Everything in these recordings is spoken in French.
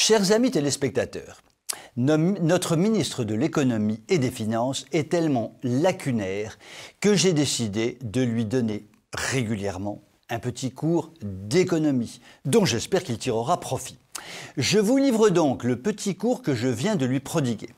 Chers amis téléspectateurs, notre ministre de l'économie et des finances est tellement lacunaire que j'ai décidé de lui donner régulièrement un petit cours d'économie, dont j'espère qu'il tirera profit. Je vous livre donc le petit cours que je viens de lui prodiguer.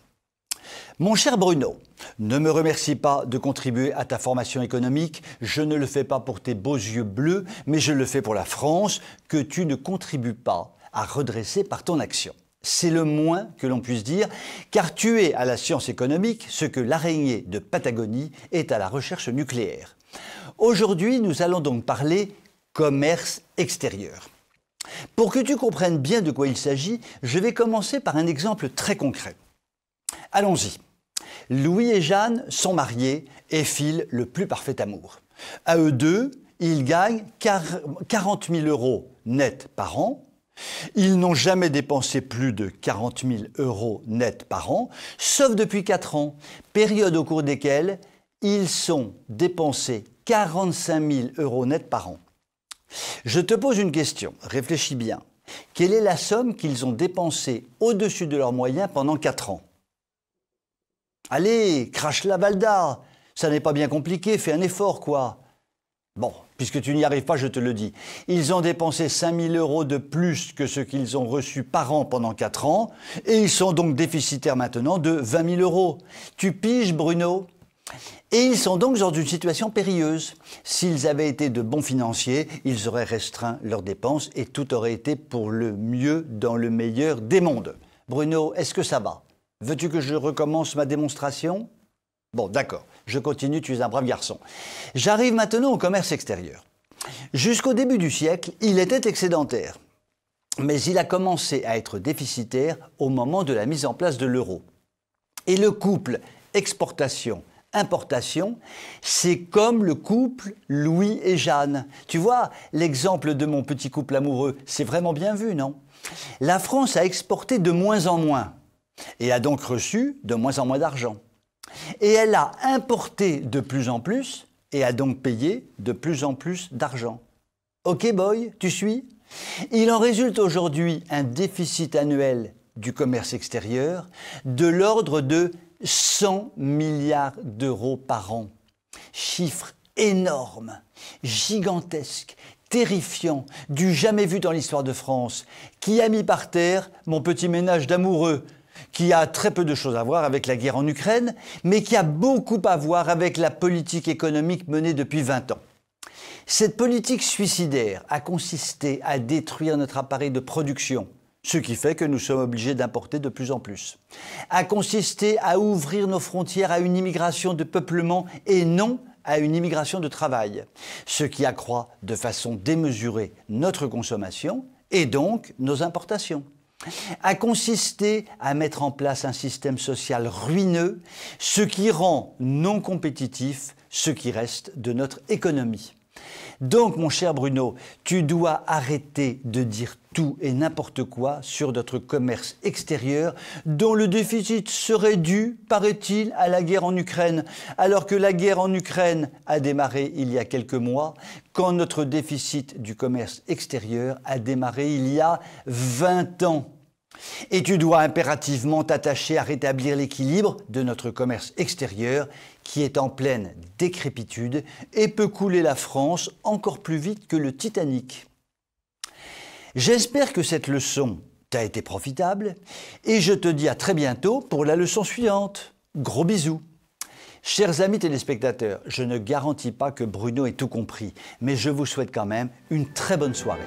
Mon cher Bruno, ne me remercie pas de contribuer à ta formation économique, je ne le fais pas pour tes beaux yeux bleus, mais je le fais pour la France, que tu ne contribues pas à redresser par ton action. C'est le moins que l'on puisse dire, car tu es à la science économique ce que l'araignée de Patagonie est à la recherche nucléaire. Aujourd'hui, nous allons donc parler commerce extérieur. Pour que tu comprennes bien de quoi il s'agit, je vais commencer par un exemple très concret. Allons-y. Louis et Jeanne sont mariés et filent le plus parfait amour. À eux deux, ils gagnent 40 000 € net par an. Ils n'ont jamais dépensé plus de 40 000 € net par an, sauf depuis 4 ans, période au cours desquelles ils sont dépensés 45 000 € net par an. Je te pose une question, réfléchis bien. Quelle est la somme qu'ils ont dépensée au-dessus de leurs moyens pendant 4 ans? Allez, crache la Valda, ça n'est pas bien compliqué, fais un effort quoi. Bon, puisque tu n'y arrives pas, je te le dis. Ils ont dépensé 5 000 € de plus que ce qu'ils ont reçu par an pendant 4 ans, et ils sont donc déficitaires maintenant de 20 000 €. Tu piges, Bruno? Et ils sont donc dans une situation périlleuse. S'ils avaient été de bons financiers, ils auraient restreint leurs dépenses et tout aurait été pour le mieux dans le meilleur des mondes. Bruno, est-ce que ça va? Veux-tu que je recommence ma démonstration? Bon, d'accord, je continue, tu es un brave garçon. J'arrive maintenant au commerce extérieur. Jusqu'au début du siècle, il était excédentaire. Mais il a commencé à être déficitaire au moment de la mise en place de l'euro. Et le couple exportation-importation, c'est comme le couple Louis et Jeanne. Tu vois, l'exemple de mon petit couple amoureux, c'est vraiment bien vu, non? La France a exporté de moins en moins et a donc reçu de moins en moins d'argent. Et elle a importé de plus en plus et a donc payé de plus en plus d'argent. Ok boy, tu suis? Il en résulte aujourd'hui un déficit annuel du commerce extérieur de l'ordre de 100 milliards d'euros par an. Chiffre énorme, gigantesque, terrifiant, du jamais vu dans l'histoire de France, qui a mis par terre mon petit ménage d'amoureux, qui a très peu de choses à voir avec la guerre en Ukraine, mais qui a beaucoup à voir avec la politique économique menée depuis 20 ans. Cette politique suicidaire a consisté à détruire notre appareil de production, ce qui fait que nous sommes obligés d'importer de plus en plus. A consisté à ouvrir nos frontières à une immigration de peuplement et non à une immigration de travail, ce qui accroît de façon démesurée notre consommation et donc nos importations. A consisté à mettre en place un système social ruineux, ce qui rend non compétitif ce qui reste de notre économie. Donc, mon cher Bruno, tu dois arrêter de dire tout et n'importe quoi sur notre commerce extérieur, dont le déficit serait dû, paraît-il, à la guerre en Ukraine, alors que la guerre en Ukraine a démarré il y a quelques mois, quand notre déficit du commerce extérieur a démarré il y a 20 ans. Et tu dois impérativement t'attacher à rétablir l'équilibre de notre commerce extérieur qui est en pleine décrépitude et peut couler la France encore plus vite que le Titanic. J'espère que cette leçon t'a été profitable et je te dis à très bientôt pour la leçon suivante. Gros bisous. Chers amis téléspectateurs, je ne garantis pas que Bruno ait tout compris, mais je vous souhaite quand même une très bonne soirée.